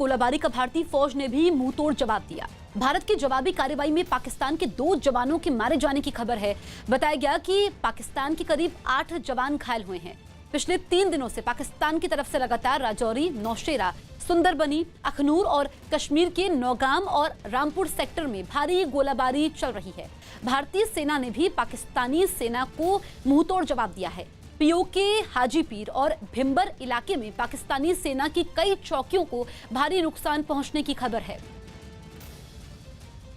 गोलाबारी का भारतीय फौज ने भी मुंहतोड़ जवाब दिया। भारत की जवाबी कार्रवाई में पाकिस्तान के 2 जवानों के मारे जाने की खबर है। बताया गया कि पाकिस्तान के करीब 8 जवान घायल हुए हैं। पिछले 3 दिनों से पाकिस्तान की तरफ से लगातार राजौरी, नौशेरा, सुंदरबनी, अखनूर और कश्मीर के नौगाम और रामपुर सेक्टर में भारी गोलाबारी चल रही है। भारतीय सेना ने भी पाकिस्तानी सेना को मुंहतोड़ जवाब दिया है। पीओके, हाजीपीर और भिंबर इलाके में पाकिस्तानी सेना की कई चौकियों को भारी नुकसान पहुंचने की खबर है।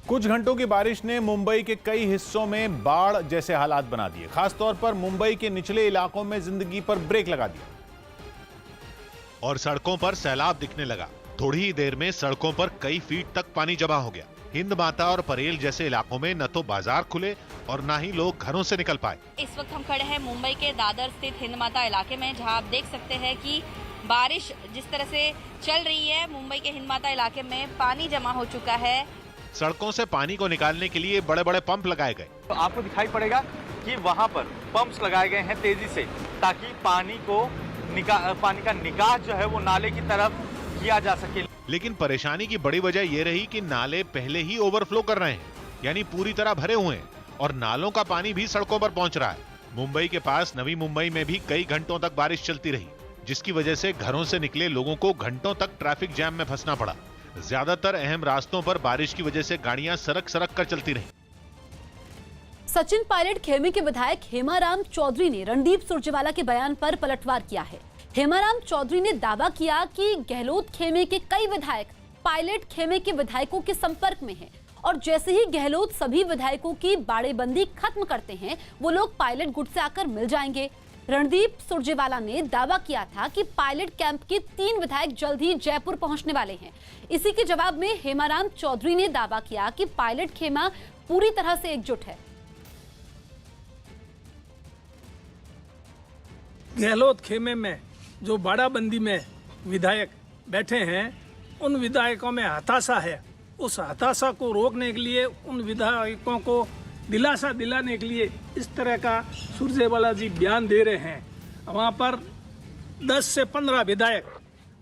कुछ घंटों की बारिश ने मुंबई के कई हिस्सों में बाढ़ जैसे हालात बना दिए। खासतौर पर मुंबई के निचले इलाकों में जिंदगी पर ब्रेक लगा दिया और सड़कों पर सैलाब दिखने लगा। थोड़ी ही देर में सड़कों पर कई फीट तक पानी जमा हो गया। हिंद माता और परेल जैसे इलाकों में न तो बाजार खुले और न ही लोग घरों से निकल पाए। इस वक्त हम खड़े हैं मुंबई के दादर स्थित हिंद माता इलाके में, जहां आप देख सकते हैं कि बारिश जिस तरह से चल रही है, मुंबई के हिंद माता इलाके में पानी जमा हो चुका है। सड़कों से पानी को निकालने के लिए बड़े बड़े पंप लगाए गए। तो आपको दिखाई पड़ेगा कि वहां पर पंप्स लगाए गए हैं तेजी से, ताकि पानी का निकास जो है वो नाले की तरफ किया जा सके। लेकिन परेशानी की बड़ी वजह यह रही कि नाले पहले ही ओवरफ्लो कर रहे हैं, यानी पूरी तरह भरे हुए हैं और नालों का पानी भी सड़कों पर पहुंच रहा है। मुंबई के पास नवी मुंबई में भी कई घंटों तक बारिश चलती रही, जिसकी वजह से घरों से निकले लोगों को घंटों तक ट्रैफिक जैम में फंसना पड़ा। ज्यादातर अहम रास्तों पर बारिश की वजह से गाड़ियां सरक कर चलती रहीं। सचिन पायलट खेमे के विधायक हेमाराम चौधरी ने रणदीप सुरजेवाला के बयान पर पलटवार किया है। हेमाराम चौधरी ने दावा किया कि गहलोत खेमे के कई विधायक पायलट खेमे के विधायकों के संपर्क में हैं और जैसे ही गहलोत सभी विधायकों की बाड़ेबंदी खत्म करते हैं, वो लोग पायलट गुट से आकर मिल जाएंगे। रणदीप सुरजेवाला ने दावा किया था कि पायलट कैंप के 3 विधायक जल्द ही जयपुर पहुंचने वाले हैं। इसी के जवाब में हेमाराम चौधरी ने दावा किया कि पायलट खेमा पूरी तरह से एकजुट है। गहलोत खेमे में जो बाड़ाबंदी में विधायक बैठे हैं, उन विधायकों में हताशा है। उस हताशा को रोकने के लिए, उन विधायकों को दिलासा दिलाने के लिए इस तरह का सुरजेवाला जी बयान दे रहे हैं। वहाँ पर 10 से 15 विधायक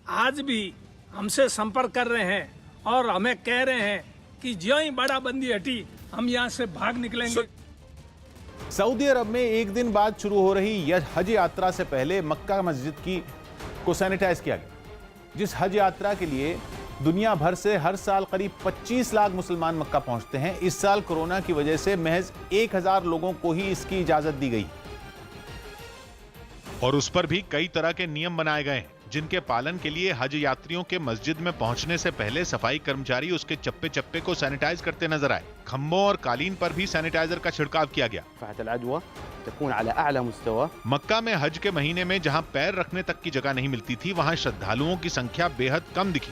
आज भी हमसे संपर्क कर रहे हैं और हमें कह रहे हैं कि ज्यों ही बाड़ाबंदी हटी, हम यहाँ से भाग निकलेंगे। सऊदी अरब में एक दिन बाद शुरू हो रही हज यात्रा से पहले मक्का मस्जिद को सैनिटाइज किया गया। जिस हज यात्रा के लिए दुनिया भर से हर साल करीब 25 लाख मुसलमान मक्का पहुंचते हैं, इस साल कोरोना की वजह से महज 1000 लोगों को ही इसकी इजाजत दी गई और उस पर भी कई तरह के नियम बनाए गए हैं, जिनके पालन के लिए हज यात्रियों के मस्जिद में पहुंचने से पहले सफाई कर्मचारी उसके चप्पे चप्पे को सैनिटाइज करते नजर आए। खम्भों और कालीन पर भी सैनिटाइजर का छिड़काव किया गया। मक्का में हज के महीने में जहां पैर रखने तक की जगह नहीं मिलती थी, वहां श्रद्धालुओं की संख्या बेहद कम दिखी।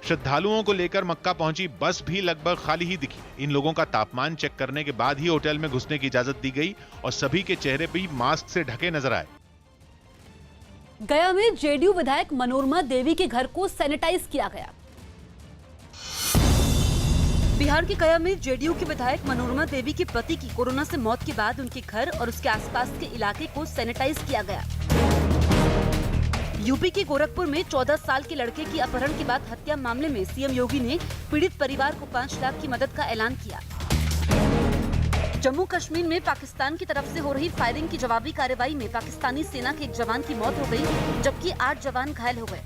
श्रद्धालुओं को लेकर मक्का पहुंची बस भी लगभग खाली ही दिखी। इन लोगों का तापमान चेक करने के बाद ही होटल में घुसने की इजाजत दी गई और सभी के चेहरे भी मास्क से ढके नजर आए। गया में जेडीयू विधायक मनोरमा देवी के घर को सैनिटाइज किया गया। बिहार के गया में जेडीयू के विधायक मनोरमा देवी के पति की कोरोना से मौत के बाद उनके घर और उसके आसपास के इलाके को सैनिटाइज किया गया। यूपी के गोरखपुर में 14 साल के लड़के की अपहरण के बाद हत्या मामले में सीएम योगी ने पीड़ित परिवार को 5 लाख की मदद का ऐलान किया। जम्मू कश्मीर में पाकिस्तान की तरफ से हो रही फायरिंग की जवाबी कार्रवाई में पाकिस्तानी सेना के एक जवान की मौत हो गई, जबकि 8 जवान घायल हो गए।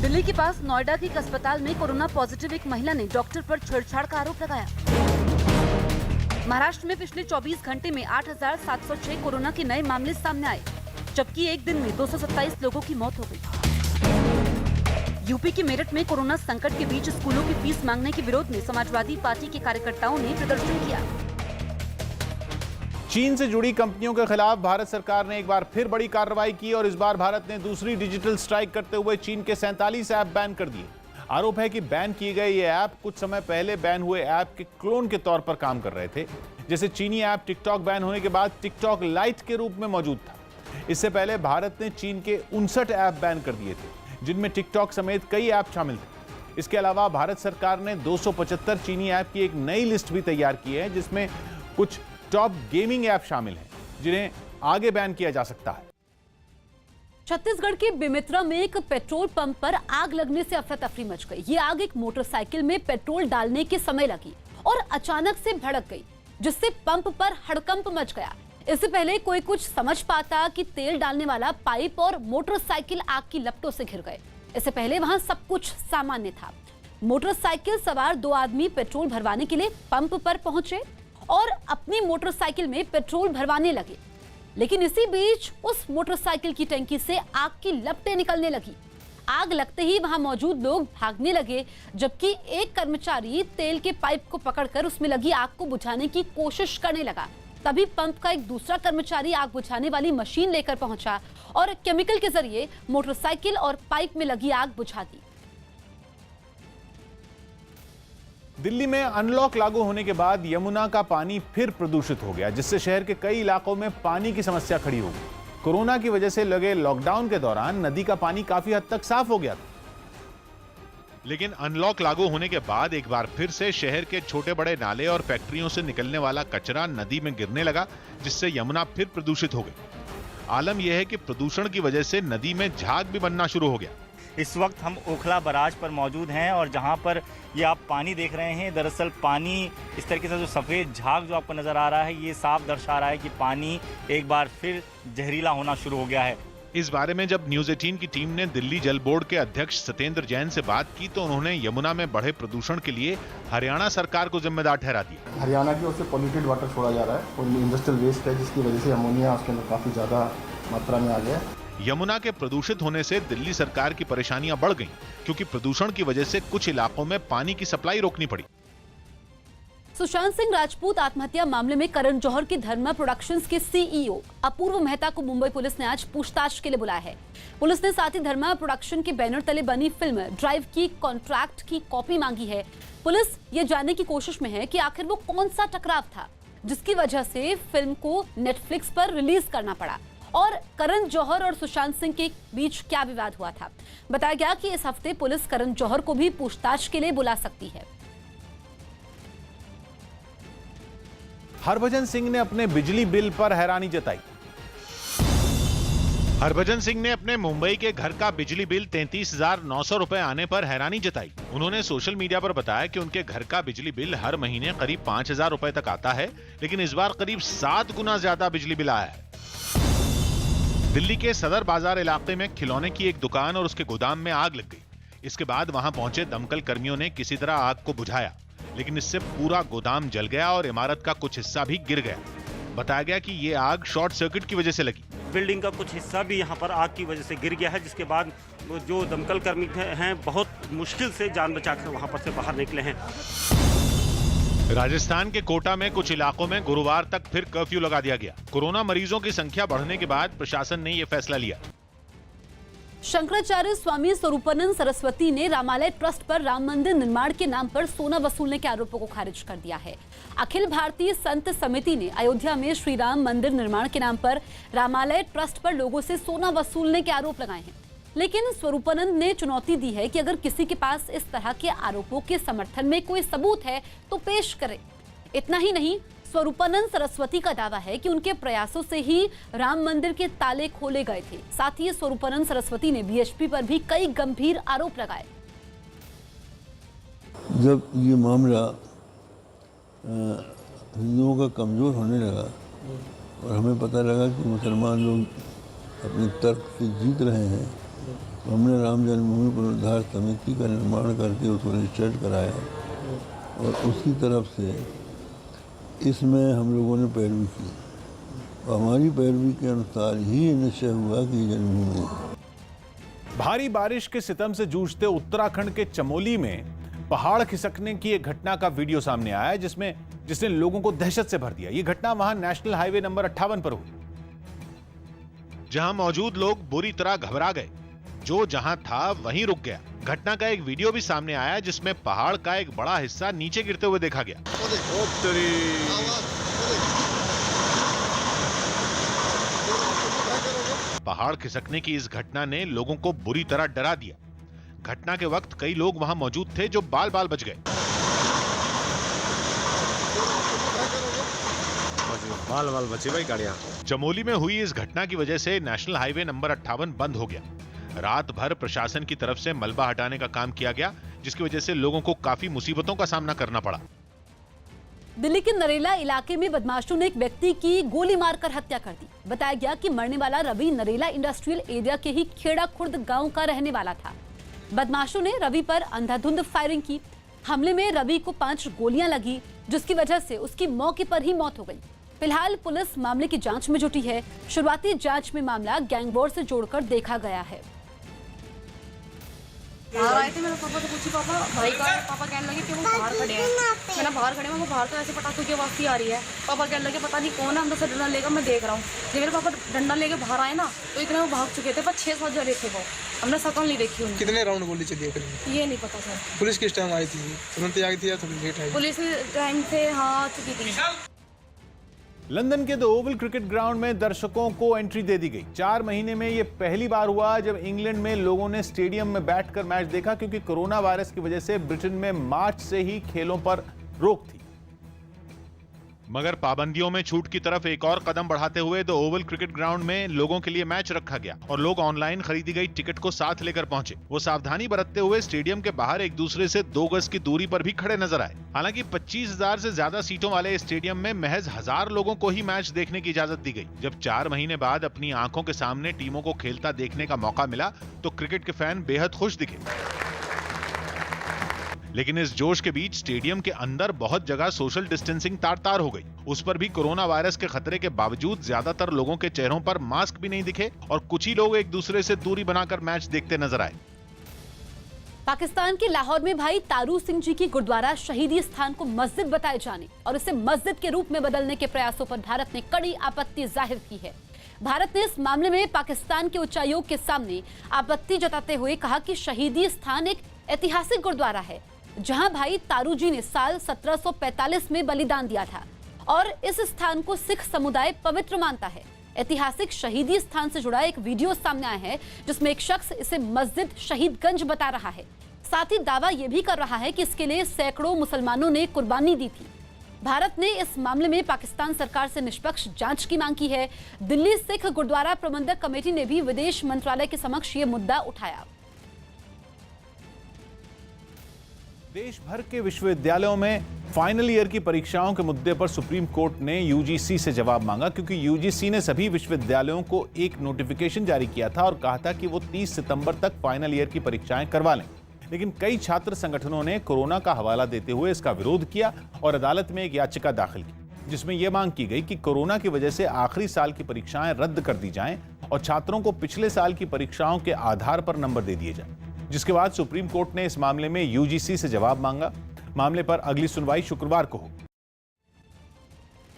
दिल्ली के पास नोएडा के एक अस्पताल में कोरोना पॉजिटिव एक महिला ने डॉक्टर पर छेड़छाड़ का आरोप लगाया। महाराष्ट्र में पिछले 24 घंटे में 8706 कोरोना के नए मामले सामने आए, जबकि एक दिन में 227 लोगों की मौत हो गई। यूपी के मेरठ में कोरोना संकट के बीच स्कूलों की फीस मांगने के विरोध में समाजवादी पार्टी के कार्यकर्ताओं ने प्रदर्शन किया। चीन से जुड़ी कंपनियों के खिलाफ भारत सरकार ने एक बार फिर बड़ी कार्रवाई की और इस बार भारत ने दूसरी डिजिटल स्ट्राइक करते हुए चीन के 47 ऐप बैन कर दिए। आरोप है कि बैन किए गए ये ऐप कुछ समय पहले बैन हुए ऐप के क्लोन के तौर पर काम कर रहे थे। जैसे चीनी ऐप टिकटॉक बैन होने के बाद टिकटॉक लाइट के रूप में मौजूद था। इससे पहले भारत ने चीन के 59 ऐप बैन कर दिए थे, जिनमें टिकटॉक समेत कई ऐप शामिल थे। इसके अलावा भारत सरकार ने 275 चीनी ऐप की एक नई लिस्ट भी तैयार की है, जिसमें कुछ टॉप गेमिंग ऐप शामिल हैं, जिन्हें आगे बैन किया जा सकता है। छत्तीसगढ़ के बेमेतरा में एक पेट्रोल पंप पर आग लगने से अफरा तफरी मच गई। ये आग एक मोटरसाइकिल में पेट्रोल डालने के समय लगी और अचानक से भड़क गई, जिससे पंप पर हड़कंप मच गया। इससे पहले कोई कुछ समझ पाता कि तेल डालने वाला पाइप और मोटरसाइकिल आग की लपटों से घिर गए। इससे पहले वहां सब कुछ सामान्य था। मोटरसाइकिल सवार 2 आदमी पेट्रोल भरवाने के लिए पंप पर पहुंचे और अपनी मोटरसाइकिल में पेट्रोल भरवाने लगे, लेकिन इसी बीच उस मोटरसाइकिल की टंकी से आग की लपटें निकलने लगी। आग लगते ही वहां मौजूद लोग भागने लगे, जबकि एक कर्मचारी तेल के पाइप को पकड़कर उसमें लगी आग को बुझाने की कोशिश करने लगा। तभी पंप का एक दूसरा कर्मचारी आग बुझाने वाली मशीन लेकर पहुंचा और केमिकल के जरिए मोटरसाइकिल और पाइप में लगी आग बुझा दी। दिल्ली में अनलॉक लागू होने के बाद यमुना का पानी फिर प्रदूषित हो गया, जिससे शहर के कई इलाकों में पानी की समस्या खड़ी हो गई। कोरोना की वजह से लगे लॉकडाउन के दौरान नदी का पानी काफी हद तक साफ हो गया था, लेकिन अनलॉक लागू होने के बाद एक बार फिर से शहर के छोटे बड़े नाले और फैक्ट्रियों से निकलने वाला कचरा नदी में गिरने लगा, जिससे यमुना फिर प्रदूषित हो गई। आलम यह है कि प्रदूषण की वजह से नदी में झाग भी बनना शुरू हो गया। इस वक्त हम ओखला बराज पर मौजूद हैं और जहां पर ये आप पानी देख रहे हैं, दरअसल पानी इस तरीके से जो सफ़ेद झाग जो आपको नज़र आ रहा है, ये साफ दर्शा रहा है कि पानी एक बार फिर जहरीला होना शुरू हो गया है। इस बारे में जब न्यूज़ 18 की टीम ने दिल्ली जल बोर्ड के अध्यक्ष सत्येंद्र जैन से बात की तो उन्होंने यमुना में बढ़े प्रदूषण के लिए हरियाणा सरकार को जिम्मेदार ठहरा दिया। हरियाणा की ओर से पॉल्यूटेड वाटर छोड़ा जा रहा है और इंडस्ट्रियल वेस्ट है, जिसकी वजह से अमोनिया उसके अंदर काफ़ी ज़्यादा मात्रा में आ गया। यमुना के प्रदूषित होने से दिल्ली सरकार की परेशानियां बढ़ गईं, क्योंकि प्रदूषण की वजह से कुछ इलाकों में पानी की सप्लाई रोकनी पड़ी। सुशांत सिंह राजपूत आत्महत्या मामले में करण जौहर की धर्मा प्रोडक्शंस के सीईओ अपूर्व मेहता को मुंबई पुलिस ने आज पूछताछ के लिए बुलाया है। पुलिस ने साथ ही धर्मा प्रोडक्शन के बैनर तले बनी फिल्म ड्राइव की कॉन्ट्रैक्ट की कॉपी मांगी है। पुलिस ये जानने की कोशिश में है कि आखिर वो कौन सा टकराव था जिसकी वजह से फिल्म को नेटफ्लिक्स पर रिलीज करना पड़ा और करण जौहर और सुशांत सिंह के बीच क्या विवाद हुआ था। बताया गया कि इस हफ्ते पुलिस करण जौहर को भी पूछताछ के लिए बुला सकती है। हरभजन सिंह ने अपने बिजली बिल पर हैरानी जताई। हरभजन सिंह ने अपने मुंबई के घर का बिजली बिल 33,900 रुपए आने पर हैरानी जताई। उन्होंने सोशल मीडिया पर बताया कि उनके घर का बिजली बिल हर महीने करीब 5,000 रुपए तक आता है, लेकिन इस बार करीब 7 गुना ज्यादा बिजली बिल आया है। दिल्ली के सदर बाजार इलाके में खिलौने की एक दुकान और उसके गोदाम में आग लग गई। इसके बाद वहां पहुंचे दमकल कर्मियों ने किसी तरह आग को बुझाया, लेकिन इससे पूरा गोदाम जल गया और इमारत का कुछ हिस्सा भी गिर गया। बताया गया कि ये आग शॉर्ट सर्किट की वजह से लगी। बिल्डिंग का कुछ हिस्सा भी यहाँ पर आग की वजह से गिर गया है, जिसके बाद जो दमकल कर्मी हैं बहुत मुश्किल से जान बचाकर वहाँ पर से बाहर निकले हैं। राजस्थान के कोटा में कुछ इलाकों में गुरुवार तक फिर कर्फ्यू लगा दिया गया। कोरोना मरीजों की संख्या बढ़ने के बाद प्रशासन ने यह फैसला लिया। शंकराचार्य स्वामी स्वरूपानंद सरस्वती ने रामालय ट्रस्ट पर राम मंदिर निर्माण के नाम पर सोना वसूलने के आरोपों को खारिज कर दिया है। अखिल भारतीय संत समिति ने अयोध्या में श्री राम मंदिर निर्माण के नाम पर रामालय ट्रस्ट पर लोगों से सोना वसूलने के आरोप लगाए हैं, लेकिन स्वरूपानंद ने चुनौती दी है कि अगर किसी के पास इस तरह के आरोपों के समर्थन में कोई सबूत है तो पेश करे। इतना ही नहीं, स्वरूपानंद सरस्वती का दावा है कि उनके प्रयासों से ही राम मंदिर के ताले खोले गए थे। साथ ही स्वरूपानंद सरस्वती ने बीएचपी पर भी कई गंभीर आरोप लगाए। जब ये मामला हिंदुओं का कमज़ोर होने लगा और हमें पता लगा कि मुसलमान लोग अपने तर्क से जीत रहे हैं, तो हमने राम जन्मभूमि पुनरुद्धार समिति का निर्माण करके उसको रजिस्टर्ड कराया और उसकी तरफ से इसमें हम लोगों ने पैरवी की और हमारी पैरवी के अनुसार ही निश्चय हुआ कि जन्मभूमि। भारी बारिश के सितम से जूझते उत्तराखंड के चमोली में पहाड़ खिसकने की एक घटना का वीडियो सामने आया जिसने लोगों को दहशत से भर दिया। यह घटना वहां नेशनल हाईवे नंबर 58 पर हुई, जहां मौजूद लोग बुरी तरह घबरा गए। जो जहां था वहीं रुक गया। घटना का एक वीडियो भी सामने आया जिसमें पहाड़ का एक बड़ा हिस्सा नीचे गिरते हुए देखा गया। पहाड़ खिसकने की इस घटना ने लोगों को बुरी तरह डरा दिया। घटना के वक्त कई लोग वहां मौजूद थे जो बाल बाल बच गए। बाल बाल बची भाई गाड़ियाँ। चमोली में हुई इस घटना की वजह से नेशनल हाईवे नंबर 58 बंद हो गया। रात भर प्रशासन की तरफ से मलबा हटाने का काम किया गया, जिसकी वजह से लोगों को काफी मुसीबतों का सामना करना पड़ा। दिल्ली के नरेला इलाके में बदमाशों ने एक व्यक्ति की गोली मारकर हत्या कर दी। बताया गया कि मरने वाला रवि नरेला इंडस्ट्रियल एरिया के ही खेड़ा खुर्द गांव का रहने वाला था। बदमाशों ने रवि पर अंधाधुंध फायरिंग की। हमले में रवि को 5 गोलियां लगी, जिसकी वजह से उसकी मौके पर ही मौत हो गई। फिलहाल पुलिस मामले की जांच में जुटी है। शुरुआती जांच में मामला गैंगवॉर से जोड़कर देखा गया है। बाहर आए थे, मैंने पापा से पूछी, पापा भाई का है? पापा कहने लगे कि वो बाहर खड़े हैं। मैंने बाहर खड़े हैं, वो बाहर तो ऐसे पटाखों की आवाज़ आ रही है। पापा कहने लगे पता नहीं कौन है, अंदर से डंडा लेकर मैं देख रहा हूँ। जब मेरे पापा डंडा लेके बाहर आए ना तो इतने वो भाग चुके थे, पर 6-7 जने थे वो। हमने शकल नहीं देखी उनकी। कितने राउंड गोली चली है? ये नहीं पता सर। पुलिस किस टाइम आई थी? तुरंत आई थी या थोड़ी लेट आई? पुलिस टाइम से हाँ आ चुकी थी। लंदन के द ओवल क्रिकेट ग्राउंड में दर्शकों को एंट्री दे दी गई। 4 महीने में यह पहली बार हुआ जब इंग्लैंड में लोगों ने स्टेडियम में बैठकर मैच देखा, क्योंकि कोरोना वायरस की वजह से ब्रिटेन में मार्च से ही खेलों पर रोक थी। मगर पाबंदियों में छूट की तरफ एक और कदम बढ़ाते हुए द ओवल क्रिकेट ग्राउंड में लोगों के लिए मैच रखा गया और लोग ऑनलाइन खरीदी गई टिकट को साथ लेकर पहुंचे। वो सावधानी बरतते हुए स्टेडियम के बाहर एक दूसरे से 2 गज की दूरी पर भी खड़े नजर आए। हालांकि 25,000 से ज्यादा सीटों वाले स्टेडियम में महज 1000 लोगों को ही मैच देखने की इजाजत दी गई। जब 4 महीने बाद अपनी आंखों के सामने टीमों को खेलता देखने का मौका मिला तो क्रिकेट के फैन बेहद खुश दिखे। लेकिन इस जोश के बीच स्टेडियम के अंदर बहुत जगह सोशल डिस्टेंसिंग तार-तार हो गई। उस पर भी कोरोना वायरस के खतरे के बावजूद ज्यादातर लोगों के चेहरों पर मास्क भी नहीं दिखे और कुछ ही लोग एक दूसरे से दूरी बनाकर मैच देखते नजर आए। पाकिस्तान के लाहौर में भाई तारू सिंह जी की गुरुद्वारा शहीदी स्थान को मस्जिद बताए जाने और इसे मस्जिद के रूप में बदलने के प्रयासों पर भारत ने कड़ी आपत्ति जाहिर की है। भारत ने इस मामले में पाकिस्तान के उच्चायोग के सामने आपत्ति जताते हुए कहा कि शहीदी स्थान एक ऐतिहासिक गुरुद्वारा है, जहां भाई तारू जी ने साल 1745 में बलिदान दिया था और इस स्थान को सिख समुदाय पवित्र मानता है। ऐतिहासिक शहीदी स्थान से जुड़ा एक वीडियो सामने आया है, जिसमें एक शख्स इसे मस्जिद शहीदगंज बता रहा है। साथ ही दावा यह भी कर रहा है कि इसके लिए सैकड़ों मुसलमानों ने कुर्बानी दी थी। भारत ने इस मामले में पाकिस्तान सरकार से निष्पक्ष जांच की मांग की है। दिल्ली सिख गुरुद्वारा प्रबंधक कमेटी ने भी विदेश मंत्रालय के समक्ष ये मुद्दा उठाया। देश भर के विश्वविद्यालयों में फाइनल ईयर की परीक्षाओं के मुद्दे पर सुप्रीम कोर्ट ने यूजीसी से जवाब मांगा, क्योंकि यूजीसी ने सभी विश्वविद्यालयों को एक नोटिफिकेशन जारी किया था और कहा था कि वो 30 सितंबर तक फाइनल ईयर की परीक्षाएं करवा लें। लेकिन कई छात्र संगठनों ने कोरोना का हवाला देते हुए इसका विरोध किया और अदालत में एक याचिका दाखिल की, जिसमें यह मांग की गई कि कोरोना की वजह से आखिरी साल की परीक्षाएं रद्द कर दी जाएं और छात्रों को पिछले साल की परीक्षाओं के आधार पर नंबर दे दिए जाएं। जिसके बाद सुप्रीम कोर्ट ने इस मामले में यूजीसी से जवाब मांगा। मामले पर अगली सुनवाई शुक्रवार को होगी।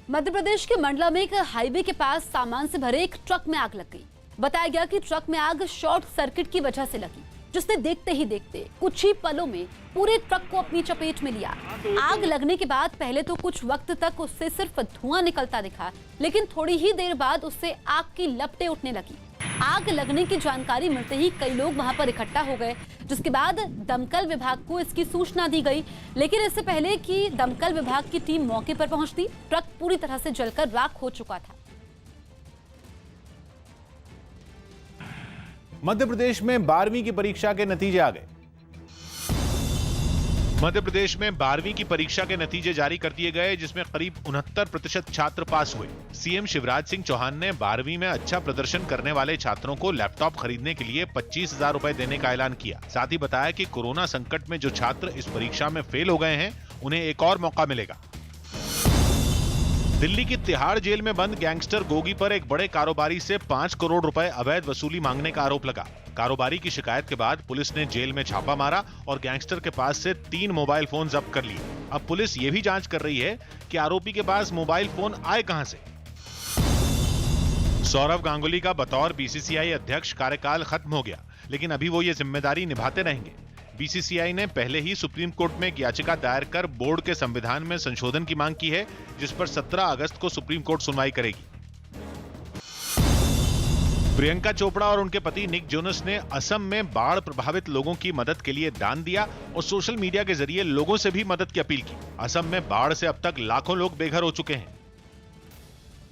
मध्य प्रदेश के मंडला में एक हाईवे के पास सामान से भरे एक ट्रक में आग लग गई। बताया गया कि ट्रक में आग शॉर्ट सर्किट की वजह से लगी, जिसने देखते ही देखते कुछ ही पलों में पूरे ट्रक को अपनी चपेट में लिया। आग लगने के बाद पहले तो कुछ वक्त तक उससे सिर्फ धुआं निकलता दिखा, लेकिन थोड़ी ही देर बाद उससे आग की लपटें उठने लगी। आग लगने की जानकारी मिलते ही कई लोग वहां पर इकट्ठा हो गए, जिसके बाद दमकल विभाग को इसकी सूचना दी गई। लेकिन इससे पहले कि दमकल विभाग की टीम मौके पर पहुंचती, ट्रक पूरी तरह से जलकर राख हो चुका था। मध्य प्रदेश में 12वीं की परीक्षा के नतीजे आ गए। मध्य प्रदेश में 12वीं की परीक्षा के नतीजे जारी कर दिए गए, जिसमें करीब 69% छात्र पास हुए। सीएम शिवराज सिंह चौहान ने 12वीं में अच्छा प्रदर्शन करने वाले छात्रों को लैपटॉप खरीदने के लिए 25,000 रुपए देने का ऐलान किया। साथ ही बताया कि कोरोना संकट में जो छात्र इस परीक्षा में फेल हो गए हैं, उन्हें एक और मौका मिलेगा। दिल्ली की तिहाड़ जेल में बंद गैंगस्टर गोगी पर एक बड़े कारोबारी से 5 करोड़ रुपए अवैध वसूली मांगने का आरोप लगा। कारोबारी की शिकायत के बाद पुलिस ने जेल में छापा मारा और गैंगस्टर के पास से 3 मोबाइल फोन जब्त कर लिए। अब पुलिस ये भी जांच कर रही है कि आरोपी के पास मोबाइल फोन आए कहां से। सौरव गांगुली का बतौर बीसीसीआई अध्यक्ष कार्यकाल खत्म हो गया, लेकिन अभी वो ये जिम्मेदारी निभाते रहेंगे। बीसीसीआई ने पहले ही सुप्रीम कोर्ट में एक याचिका दायर कर बोर्ड के संविधान में संशोधन की मांग की है, जिस पर 17 अगस्त को सुप्रीम कोर्ट सुनवाई करेगी। प्रियंका चोपड़ा और उनके पति निक जोनस ने असम में बाढ़ प्रभावित लोगों की मदद के लिए दान दिया और सोशल मीडिया के जरिए लोगों से भी मदद की अपील की। असम में बाढ़ से अब तक लाखों लोग बेघर हो चुके हैं।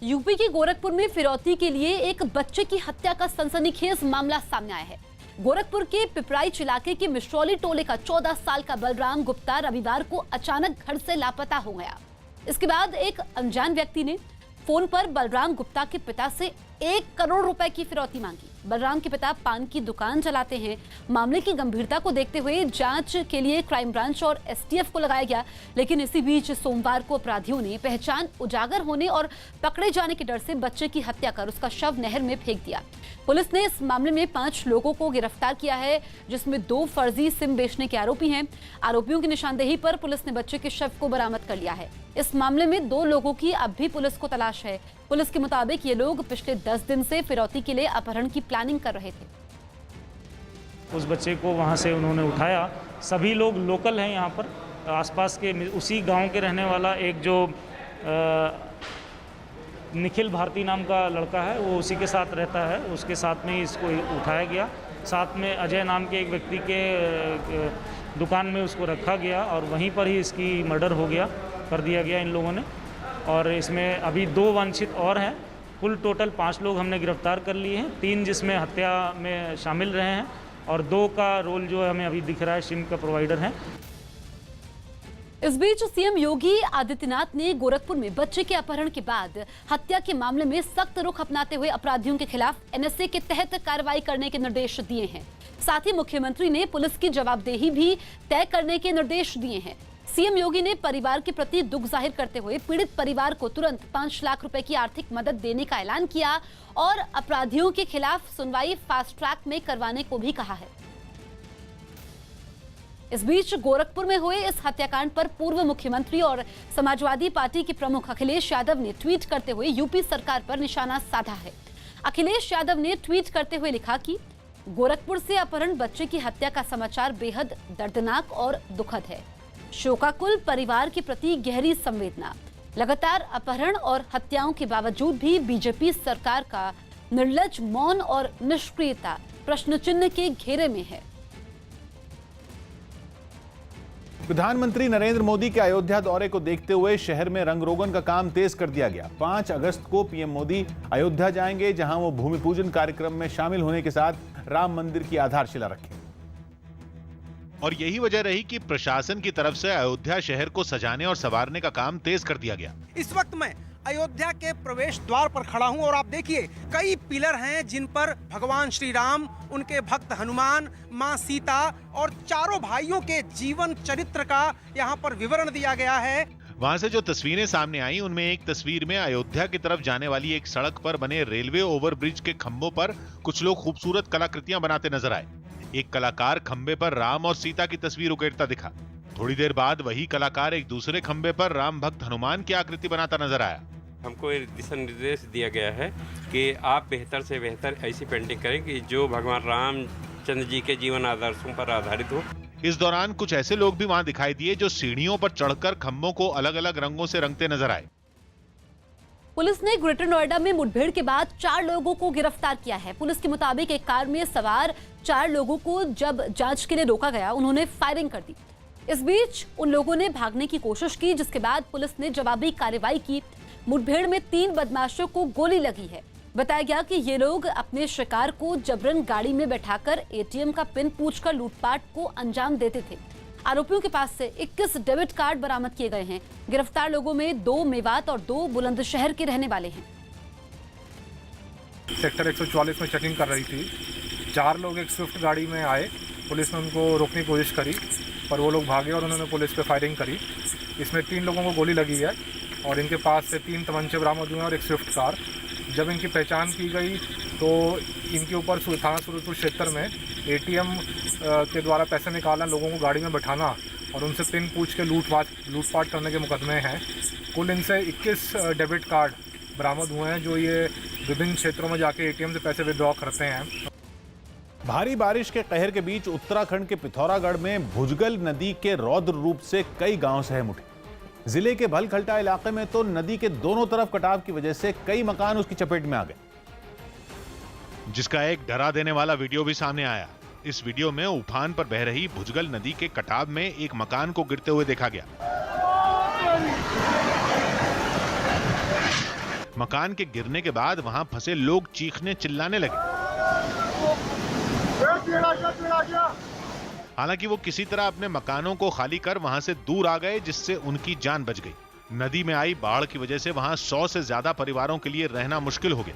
यूपी के गोरखपुर में फिरौती के लिए एक बच्चे की हत्या का सनसनीखेज मामला सामने आया है। गोरखपुर के पिपराइच इलाके के मिश्रौली टोले का 14 साल का बलराम गुप्ता रविवार को अचानक घर से लापता हो गया। इसके बाद एक अनजान व्यक्ति ने फोन पर बलराम गुप्ता के पिता से 1 करोड़ रुपए की फिरौती मांगी। बलराम के पिता पान की दुकान चलाते हैं। मामले की गंभीरता को देखते हुए जांच के लिए क्राइम ब्रांच और एसटीएफ को लगाया गया, लेकिन इसी बीच सोमवार को अपराधियों ने पहचान उजागर होने और पकड़े जाने के डर से बच्चे की हत्या कर उसका शव नहर में फेंक दिया। पुलिस ने इस मामले में 5 लोगों को गिरफ्तार किया है, जिसमें 2 फर्जी सिम बेचने के आरोपी हैं। आरोपियों की निशानदेही पर पुलिस ने बच्चे के शव को बरामद कर लिया है। इस मामले में 2 लोगों की अब भी पुलिस को तलाश है। पुलिस के मुताबिक ये लोग पिछले 10 दिन से फिरौती के लिए अपहरण की प्लानिंग कर रहे थे। उस बच्चे को वहाँ से उन्होंने उठाया। सभी लोग लोकल हैं यहाँ पर, आसपास के उसी गांव के रहने वाला एक जो निखिल भारती नाम का लड़का है, वो उसी के साथ रहता है। उसके साथ में ही इसको उठाया गया। साथ में अजय नाम के एक व्यक्ति के दुकान में उसको रखा गया और वहीं पर ही इसकी मर्डर कर दिया गया इन लोगों ने। और इसमें अभी 2 वांछित और हैं। कुल टोटल 5 लोग हमने गिरफ्तार कर लिए हैं, 3 जिसमें हत्या में शामिल रहे हैं और 2 का रोल जो है हमें अभी दिख रहा है सिम का प्रोवाइडर है। इस बीच सीएम योगी आदित्यनाथ ने गोरखपुर में बच्चे के अपहरण के बाद हत्या के मामले में सख्त रुख अपनाते हुए अपराधियों के खिलाफ एनएसए के तहत कार्रवाई करने के निर्देश दिए हैं। साथ ही मुख्यमंत्री ने पुलिस की जवाबदेही भी तय करने के निर्देश दिए हैं। सीएम योगी ने परिवार के प्रति दुख जाहिर करते हुए पीड़ित परिवार को तुरंत 5 लाख रुपए की आर्थिक मदद देने का ऐलान किया और अपराधियों के खिलाफ सुनवाई फास्ट ट्रैक में करवाने को भी कहा है। इस बीच गोरखपुर में हुए इस हत्याकांड पर पूर्व मुख्यमंत्री और समाजवादी पार्टी के प्रमुख अखिलेश यादव ने ट्वीट करते हुए यूपी सरकार पर निशाना साधा है। अखिलेश यादव ने ट्वीट करते हुए लिखा कि गोरखपुर से अपहरण बच्चे की हत्या का समाचार बेहद दर्दनाक और दुखद है। शोकाकुल परिवार के प्रति गहरी संवेदना। लगातार अपहरण और हत्याओं के बावजूद भी बीजेपी सरकार का निर्लज मौन और निष्क्रियता प्रश्न चिन्ह के घेरे में है। प्रधानमंत्री नरेंद्र मोदी के अयोध्या दौरे को देखते हुए शहर में रंगरोगन का काम तेज कर दिया गया। 5 अगस्त को पीएम मोदी अयोध्या जाएंगे, जहां वो भूमि पूजन कार्यक्रम में शामिल होने के साथ राम मंदिर की आधारशिला रखेंगे। और यही वजह रही कि प्रशासन की तरफ से अयोध्या शहर को सजाने और संवारने का काम तेज कर दिया गया। इस वक्त मैं अयोध्या के प्रवेश द्वार पर खड़ा हूं और आप देखिए कई पिलर हैं जिन पर भगवान श्री राम, उनके भक्त हनुमान, मां सीता और चारों भाइयों के जीवन चरित्र का यहां पर विवरण दिया गया है। वहां से जो तस्वीरें सामने आई उनमें एक तस्वीर में अयोध्या की तरफ जाने वाली एक सड़क पर बने रेलवे ओवरब्रिज के खंभों पर कुछ लोग खूबसूरत कलाकृतियां बनाते नजर आए। एक कलाकार खंबे पर राम और सीता की तस्वीर उकेरता दिखा। थोड़ी देर बाद वही कलाकार एक दूसरे खंबे पर राम भक्त हनुमान की आकृति बनाता नजर आया। हमको दिशा निर्देश दिया गया है कि आप बेहतर से बेहतर ऐसी पेंटिंग करें कि जो भगवान रामचंद्र जी के जीवन आदर्शों पर आधारित हो। इस दौरान कुछ ऐसे लोग भी वहां दिखाई दिए जो सीढ़ियों पर चढ़कर खंभों को अलग अलग रंगों से रंगते नजर आए। पुलिस ने ग्रेटर नोएडा में मुठभेड़ के बाद 4 लोगों को गिरफ्तार किया है। पुलिस के मुताबिक एक कार में सवार 4 लोगों को जब जांच के लिए रोका गया, उन्होंने फायरिंग कर दी। इस बीच उन लोगों ने भागने की कोशिश की, जिसके बाद पुलिस ने जवाबी कार्रवाई की। मुठभेड़ में 3 बदमाशों को गोली लगी है। बताया गया कि ये लोग अपने शिकार को जबरन गाड़ी में बैठाकर एटीएम का पिन पूछकर लूटपाट को अंजाम देते थे। आरोपियों के पास से 21 डेबिट कार्ड बरामद किए गए हैं। गिरफ्तार लोगों में 2 मेवात और 2 बुलंदशहर के रहने वाले हैं। सेक्टर 144 में चेकिंग कर रही थी। 4 लोग एक स्विफ्ट गाड़ी में आए। पुलिस ने उनको रोकने की कोशिश करी, पर वो लोग भागे और उन्होंने पुलिस पे फायरिंग करी। इसमें 3 लोगों को गोली लगी है और इनके पास से 3 तमंचे बरामद हुए और एक स्विफ्ट कार। जब इनकी पहचान की गई तो इनके ऊपर थाना सूरजपुर क्षेत्र में एटीएम के द्वारा पैसे निकालना, लोगों को गाड़ी में बैठाना और उनसे पिन पूछ के लूटपाट करने के मुकदमे हैं। कुल इनसे 21 डेबिट कार्ड बरामद हुए हैं, जो ये विभिन्न क्षेत्रों में जाके एटीएम से पैसे विड्रॉ करते हैं। भारी बारिश के कहर के बीच उत्तराखंड के पिथौरागढ़ में भुजगल नदी के रौद्र रूप से कई गांव सहम उठे। जिले के भलखल्टा इलाके में तो नदी के दोनों तरफ कटाव की वजह से कई मकान उसकी चपेट में आ गए, जिसका एक डरा देने वाला वीडियो भी सामने आया। इस वीडियो में उफान पर बह रही भुजगल नदी के कटाव में एक मकान को गिरते हुए देखा गया। मकान के गिरने के बाद वहां फंसे लोग चीखने चिल्लाने लगे। हालांकि वो किसी तरह अपने मकानों को खाली कर वहां से दूर आ गए, जिससे उनकी जान बच गई। नदी में आई बाढ़ की वजह से वहां 100 से ज्यादा परिवारों के लिए रहना मुश्किल हो गया।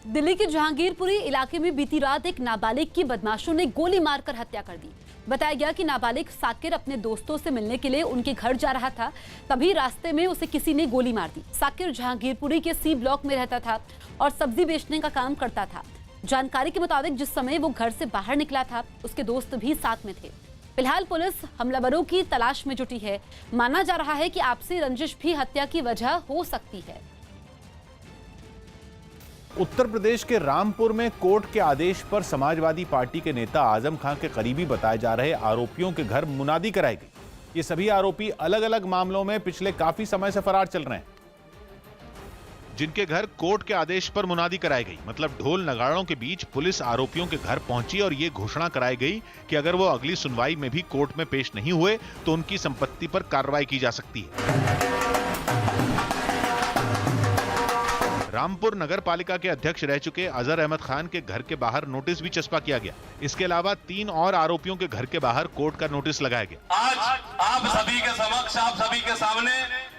दिल्ली के जहांगीरपुरी इलाके में बीती रात एक नाबालिग की बदमाशों ने गोली मारकर हत्या कर दी। बताया गया कि नाबालिग साकिर अपने दोस्तों से मिलने के लिए उनके घर जा रहा था, तभी रास्ते में उसे किसी ने गोली मार दी। साकिर जहांगीरपुरी के सी ब्लॉक में रहता था और सब्जी बेचने का काम करता था। जानकारी के मुताबिक जिस समय वो घर से बाहर निकला था, उसके दोस्त भी साथ में थे। फिलहाल पुलिस हमलावरों की तलाश में जुटी है। माना जा रहा है कि आपसी रंजिश भी हत्या की वजह हो सकती है। उत्तर प्रदेश के रामपुर में कोर्ट के आदेश पर समाजवादी पार्टी के नेता आजम खान के करीबी बताए जा रहे आरोपियों के घर मुनादी कराई गई। ये सभी आरोपी अलग अलग मामलों में पिछले काफी समय से फरार चल रहे हैं। जिनके घर कोर्ट के आदेश पर मुनादी कराई गई, मतलब ढोल नगाड़ों के बीच पुलिस आरोपियों के घर पहुंची और ये घोषणा कराई गई कि अगर वो अगली सुनवाई में भी कोर्ट में पेश नहीं हुए तो उनकी संपत्ति पर कार्रवाई की जा सकती है। रामपुर नगर पालिका के अध्यक्ष रह चुके अजहर अहमद खान के घर के बाहर नोटिस भी चस्पा किया गया। इसके अलावा 3 और आरोपियों के घर के बाहर कोर्ट का नोटिस लगाया गया। आज आप सभी के समक्ष, आप सभी के सामने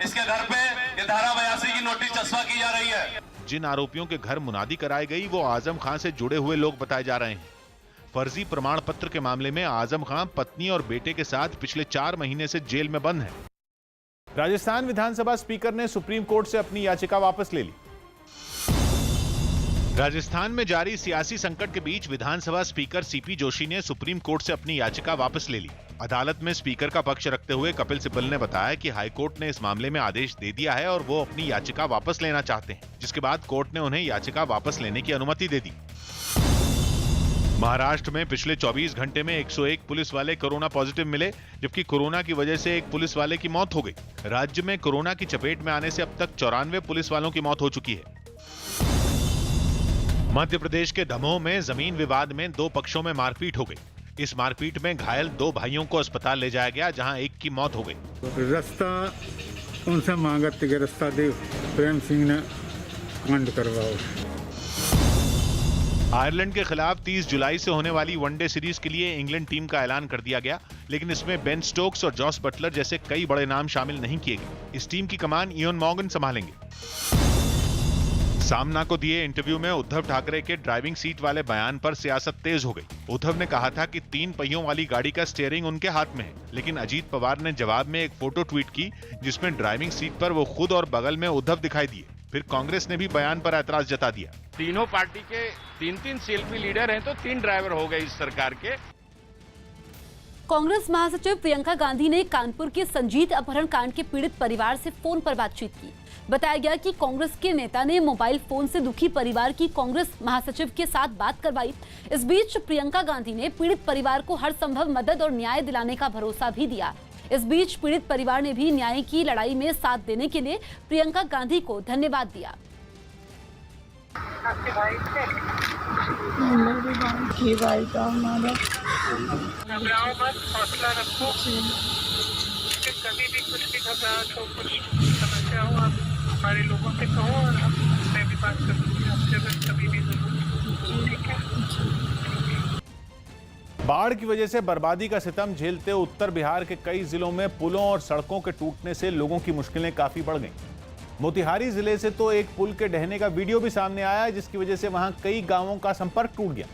इसके घर पे ये धारा 82 की नोटिस चस्पा की जा रही है। जिन आरोपियों के घर मुनादी कराई गई वो आजम खान से जुड़े हुए लोग बताए जा रहे हैं। फर्जी प्रमाण पत्र के मामले में आजम खान पत्नी और बेटे के साथ पिछले 4 महीने से जेल में बंद है। राजस्थान विधानसभा स्पीकर ने सुप्रीम कोर्ट से अपनी याचिका वापस ले ली। राजस्थान में जारी सियासी संकट के बीच विधानसभा स्पीकर सीपी जोशी ने सुप्रीम कोर्ट से अपनी याचिका वापस ले ली। अदालत में स्पीकर का पक्ष रखते हुए कपिल सिब्बल ने बताया कि हाईकोर्ट ने इस मामले में आदेश दे दिया है और वो अपनी याचिका वापस लेना चाहते हैं, जिसके बाद कोर्ट ने उन्हें याचिका वापस लेने की अनुमति दे दी। महाराष्ट्र में पिछले 24 घंटे में 101 पुलिस वाले कोरोना पॉजिटिव मिले, जबकि कोरोना की वजह से एक पुलिस वाले की मौत हो गई। राज्य में कोरोना की चपेट में आने से अब तक 94 पुलिस वालों की मौत हो चुकी है। मध्य प्रदेश के दमोह में जमीन विवाद में 2 पक्षों में मारपीट हो गई। इस मारपीट में घायल 2 भाइयों को अस्पताल ले जाया गया, जहां एक की मौत हो गई। रास्ता उनसे मांगा कि रास्ता दे, प्रेम सिंह ने कांड करवाओ। आयरलैंड के खिलाफ 30 जुलाई से होने वाली वनडे सीरीज के लिए इंग्लैंड टीम का ऐलान कर दिया गया, लेकिन इसमें बेन स्टोक्स और जॉस बटलर जैसे कई बड़े नाम शामिल नहीं किए गए। इस टीम की कमान इयोन मॉर्गन संभालेंगे। सामना को दिए इंटरव्यू में उद्धव ठाकरे के ड्राइविंग सीट वाले बयान पर सियासत तेज हो गई। उद्धव ने कहा था कि 3 पहियों वाली गाड़ी का स्टीयरिंग उनके हाथ में है, लेकिन अजीत पवार ने जवाब में एक फोटो ट्वीट की जिसमें ड्राइविंग सीट पर वो खुद और बगल में उद्धव दिखाई दिए। फिर कांग्रेस ने भी बयान पर ऐतराज जता दिया। तीनों पार्टी के 3-3 सेल्फी लीडर हैं तो 3 ड्राइवर हो गए इस सरकार के। कांग्रेस महासचिव प्रियंका गांधी ने कानपुर के संजीत अपहरण कांड के पीड़ित परिवार से फोन पर बातचीत की। बताया गया कि कांग्रेस के नेता ने मोबाइल फोन से दुखी परिवार की कांग्रेस महासचिव के साथ बात करवाई। इस बीच प्रियंका गांधी ने पीड़ित परिवार को हर संभव मदद और न्याय दिलाने का भरोसा भी दिया। इस बीच पीड़ित परिवार ने भी न्याय की लड़ाई में साथ देने के लिए प्रियंका गांधी को धन्यवाद दिया। कभी भी कुछ भी घबराहट हो, कुछ समस्या हो, आप हमारे लोगों से कहो और मैं भी बात करूँगी आपसे अगर कभी भी जरूरत। ठीक है। बाढ़ की वजह से बर्बादी का सितम झेलते उत्तर बिहार के कई जिलों में पुलों और सड़कों के टूटने से लोगों की मुश्किलें काफी बढ़ गईं। मोतिहारी जिले से तो एक पुल के ढहने का वीडियो भी सामने आया, जिसकी वजह से वहां कई गांवों का संपर्क टूट गया।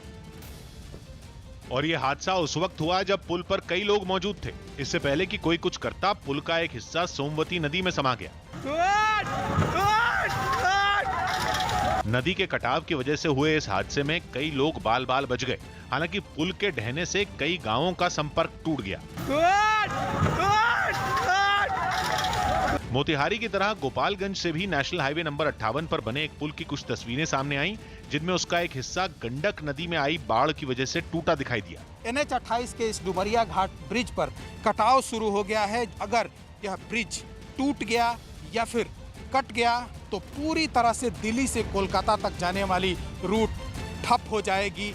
और यह हादसा उस वक्त हुआ जब पुल पर कई लोग मौजूद थे। इससे पहले कि कोई कुछ करता, पुल का एक हिस्सा सोमवती नदी में समा गया। नदी के कटाव की वजह से हुए इस हादसे में कई लोग बाल बाल बच गए। हालांकि पुल के ढहने से कई गांवों का संपर्क टूट गया। मोतिहारी की तरह गोपालगंज से भी नेशनल हाईवे नंबर 58 पर बने एक पुल की कुछ तस्वीरें सामने आईं, जिनमें उसका एक हिस्सा गंडक नदी में आई बाढ़ की वजह से टूटा दिखाई दिया। NH 28 के इस डुमरिया घाट ब्रिज पर कटाव शुरू हो गया है। अगर यह ब्रिज टूट गया या फिर कट गया तो पूरी तरह से दिल्ली से कोलकाता तक जाने वाली रूट ठप हो जाएगी।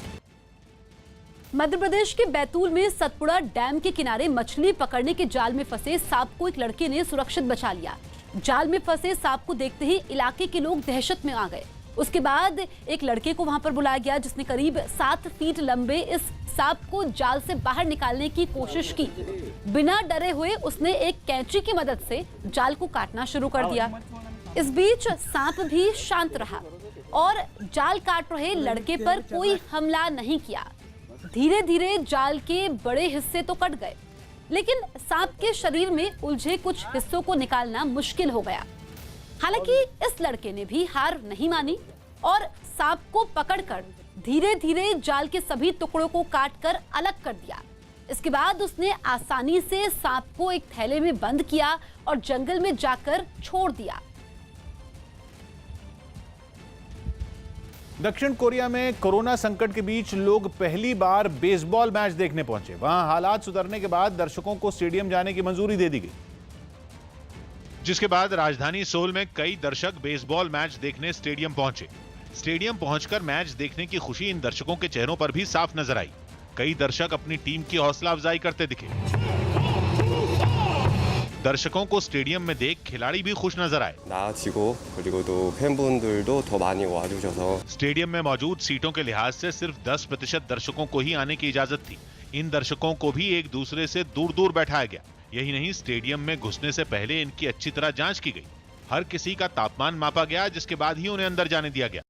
मध्य प्रदेश के बैतूल में सतपुड़ा डैम के किनारे मछली पकड़ने के जाल में फंसे सांप को एक लड़के ने सुरक्षित बचा लिया। जाल में फंसे सांप को देखते ही इलाके के लोग दहशत में आ गए। उसके बाद एक लड़के को वहां पर बुलाया गया जिसने करीब 7 फीट लंबे इस सांप को जाल से बाहर निकालने की कोशिश की। बिना डरे हुए उसने एक कैंची की मदद से जाल को काटना शुरू कर दिया। इस बीच सांप भी शांत रहा और जाल काट रहे लड़के पर कोई हमला नहीं किया। धीरे धीरे जाल के बड़े हिस्से तो कट गए, लेकिन सांप के शरीर में उलझे कुछ हिस्सों को निकालना मुश्किल हो गया। हालांकि इस लड़के ने भी हार नहीं मानी और सांप को पकड़कर धीरे धीरे जाल के सभी टुकड़ों को काटकर अलग कर दिया। इसके बाद उसने आसानी से सांप को एक थैले में बंद किया और जंगल में जाकर छोड़ दिया। दक्षिण कोरिया में कोरोना संकट के बीच लोग पहली बार बेसबॉल मैच देखने पहुंचे। वहां हालात सुधरने के बाद दर्शकों को स्टेडियम जाने की मंजूरी दे दी गई, जिसके बाद राजधानी सोल में कई दर्शक बेसबॉल मैच देखने स्टेडियम पहुंचे। स्टेडियम पहुंचकर मैच देखने की खुशी इन दर्शकों के चेहरों पर भी साफ नजर आई। कई दर्शक अपनी टीम की हौसला अफजाई करते दिखे। दर्शकों को स्टेडियम में देख खिलाड़ी भी खुश नजर आए। 나아지고 그리고 또 팬분들도 더 많이 와주셔서 स्टेडियम में मौजूद सीटों के लिहाज से सिर्फ 10% दर्शकों को ही आने की इजाजत थी। इन दर्शकों को भी एक दूसरे से दूर दूर बैठाया गया। यही नहीं, स्टेडियम में घुसने से पहले इनकी अच्छी तरह जांच की गई। हर किसी का तापमान मापा गया, जिसके बाद ही उन्हें अंदर जाने दिया गया।